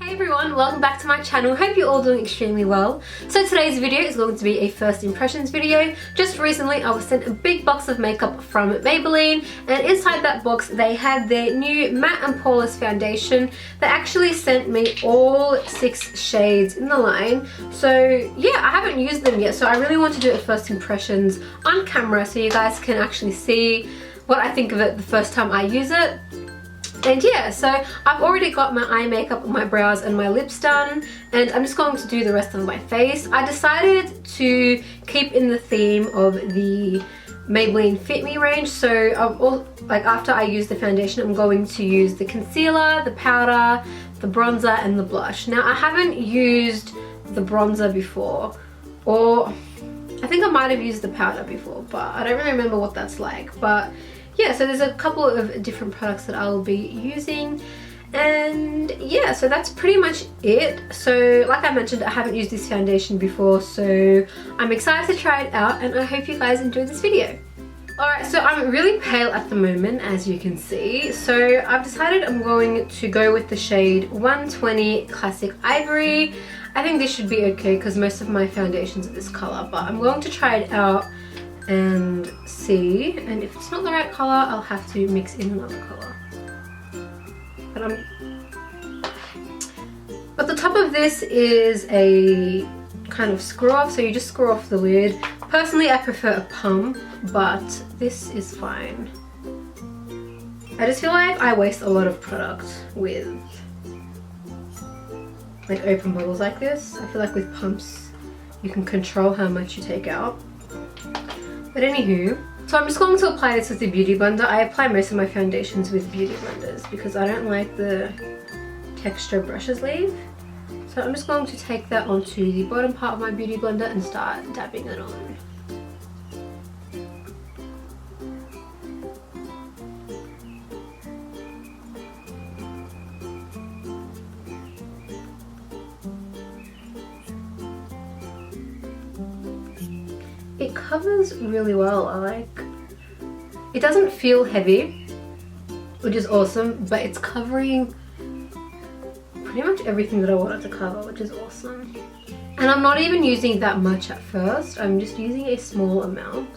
Hey everyone, welcome back to my channel. Hope you're all doing extremely well. So today's video is going to be a first impressions video. Just recently I was sent a big box of makeup from Maybelline, and inside that box they had their new matte and poreless foundation. They actually sent me all 6 shades in the line. So yeah, I haven't used them yet, so I really want to do a first impressions on camera so you guys can actually see what I think of it the first time I use it. And yeah, so I've already got my eye makeup, my brows and my lips done, and I'm just going to do the rest of my face. I decided to keep in the theme of the Maybelline Fitme range, so after I use the foundation I'm going to use the concealer, the powder, the bronzer and the blush. Now I haven't used the bronzer before, or I think I might have used the powder before, but I don't really remember what that's like. But yeah, so there's a couple of different products that I'll be using, and yeah, so that's pretty much it. So like I mentioned, I haven't used this foundation before, so I'm excited to try it out, and I hope you guys enjoy this video. Alright, so I'm really pale at the moment, as you can see, so I've decided I'm going to go with the shade 120 Classic Ivory. I think this should be okay because most of my foundations are this color, but I'm going to try it out and see, and if it's not the right color I'll have to mix in another color. But the top of this is a kind of screw off, so you just screw off the lid. Personally I prefer a pump, but this is fine. I just feel like I waste a lot of product with like open bottles like this. I feel like with pumps you can control how much you take out. But anywho, so I'm just going to apply this with the beauty blender. I apply most of my foundations with beauty blenders because I don't like the texture brushes leave. So I'm just going to take that onto the bottom part of my beauty blender and start dabbing it on. It covers really well. It doesn't feel heavy, which is awesome, but it's covering pretty much everything that I wanted to cover, which is awesome. And I'm not even using that much at first, I'm just using a small amount,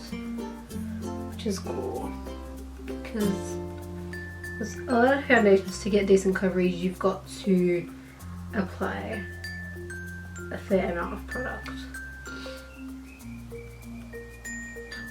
which is cool, because with a lot of foundations, to get decent coverage you've got to apply a fair amount of product.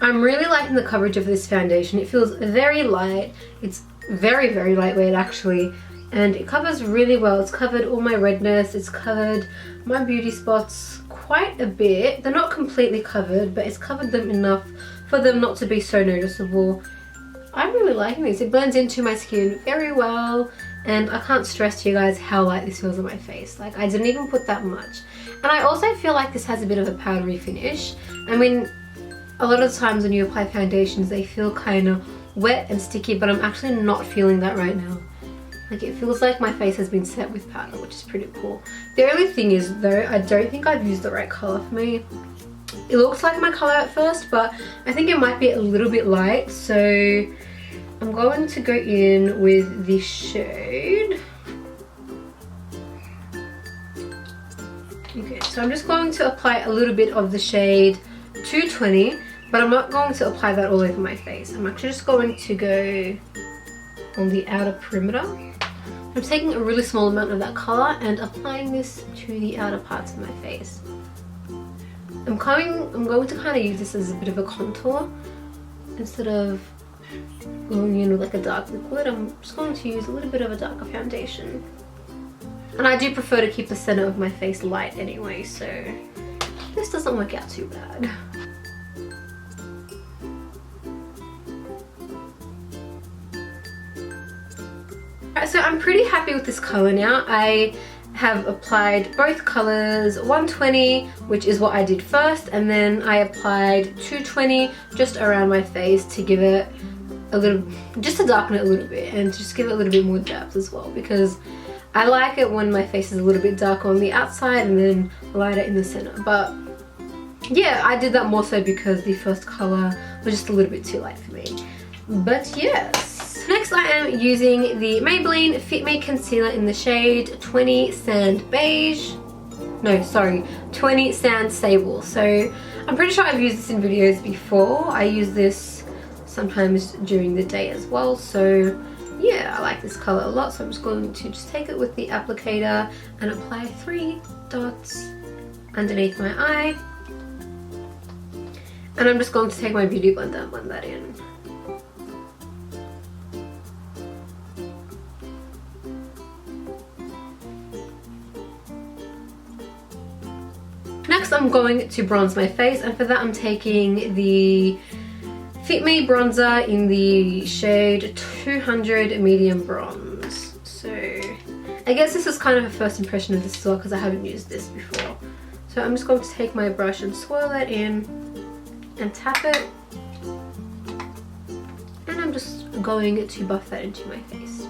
I'm really liking the coverage of this foundation. It feels very light. It's very, very lightweight actually, and it covers really well. It's covered all my redness, it's covered my beauty spots quite a bit. They're not completely covered, but it's covered them enough for them not to be so noticeable. I'm really liking this. It blends into my skin very well, and I can't stress to you guys how light this feels on my face. Like, I didn't even put that much. And I also feel like this has a bit of a powdery finish. I mean, a lot of the times when you apply foundations they feel kind of wet and sticky, but I'm actually not feeling that right now. Like, it feels like my face has been set with powder, which is pretty cool. The only thing is though, I don't think I've used the right color for me. It looks like my color at first, but I think it might be a little bit light, so I'm going to go in with this shade. Okay, so I'm just going to apply a little bit of the shade 220, but I'm not going to apply that all over my face. I'm actually just going to go on the outer perimeter. I'm taking a really small amount of that color and applying this to the outer parts of my face. I'm going to kind of use this as a bit of a contour instead of going in with like a dark liquid. I'm just going to use a little bit of a darker foundation, and I do prefer to keep the center of my face light anyway, so this doesn't work out too bad. Alright, so I'm pretty happy with this color now. I have applied both colors, 120, which is what I did first, and then I applied 220 just around my face to give it a little, just to darken it a little bit and just give it a little bit more depth as well, because I like it when my face is a little bit darker on the outside and then lighter in the center. But yeah, I did that more so because the first color was just a little bit too light for me. But yes, Next I am using the Maybelline Fitme concealer in the shade 20 Sand Beige. No, sorry, 20 Sand Sable. So I'm pretty sure I've used this in videos before. I use this sometimes during the day as well. So yeah, I like this color a lot. So I'm just going to take it with the applicator and apply 3 dots underneath my eye. And I'm just going to take my beauty blender and blend that in. Next I'm going to bronze my face, and for that I'm taking the Fitme bronzer in the shade 200 medium bronze. So I guess this is kind of a first impression of this as well because I haven't used this before. So I'm just going to take my brush and swirl it in and tap it, and I'm just going to buff that into my face.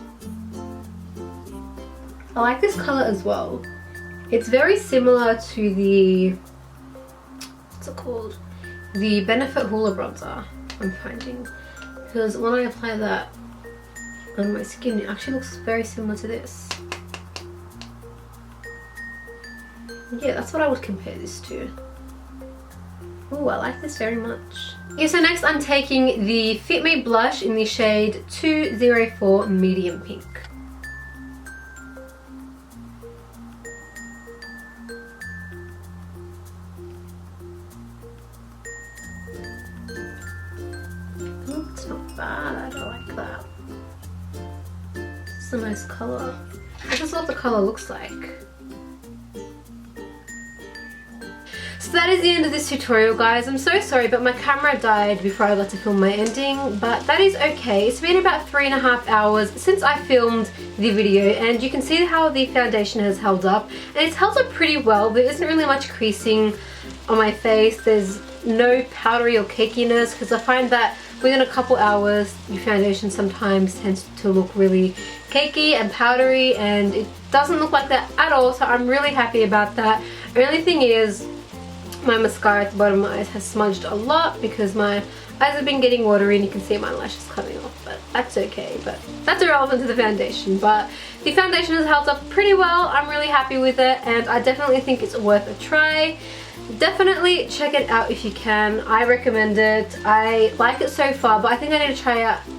I like this color as well. It's very similar to the, what's it called? The Benefit Hoola bronzer I'm finding. Because when I apply that on my skin, it actually looks very similar to this. Yeah, that's what I would compare this to. Oh, I like this very much. Yeah, so next I'm taking the Fitme blush in the shade 204 Medium Pink. It's not bad, I like that. It's a nice colour. I just love what the colour looks like. So that is the end of this tutorial, guys. I'm so sorry, but my camera died before I got to film my ending, but that is okay. It's been about 3.5 hours since I filmed the video, and you can see how the foundation has held up, and it's held up pretty well. There isn't really much creasing on my face. There's no powdery or cakiness, because I find that within a couple hours your foundation sometimes tends to look really cakey and powdery, and it doesn't look like that at all, so I'm really happy about that. The only thing is my mascara at the bottom of my eyes has smudged a lot because my eyes have been getting watery and you can see my lashes coming off, but that's okay. But that's irrelevant to the foundation. But the foundation has held up pretty well. I'm really happy with it, and I definitely think it's worth a try. Definitely check it out if you can. I recommend it. I like it so far, but I think I need to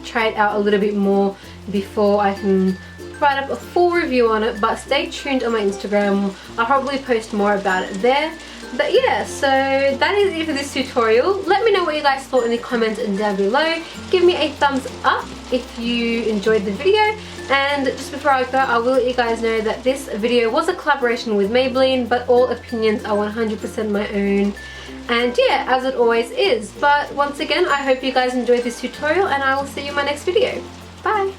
try it out a little bit more before I can write up a full review on it. But stay tuned on my Instagram. I'll probably post more about it there. But yeah, so that is it for this tutorial. Let me know what you guys thought in the comments down below. Give me a thumbs up if you enjoyed the video. And just before I go, I will let you guys know that this video was a collaboration with Maybelline, but all opinions are 100% my own. And yeah, as it always is. But once again, I hope you guys enjoyed this tutorial, and I will see you in my next video. Bye!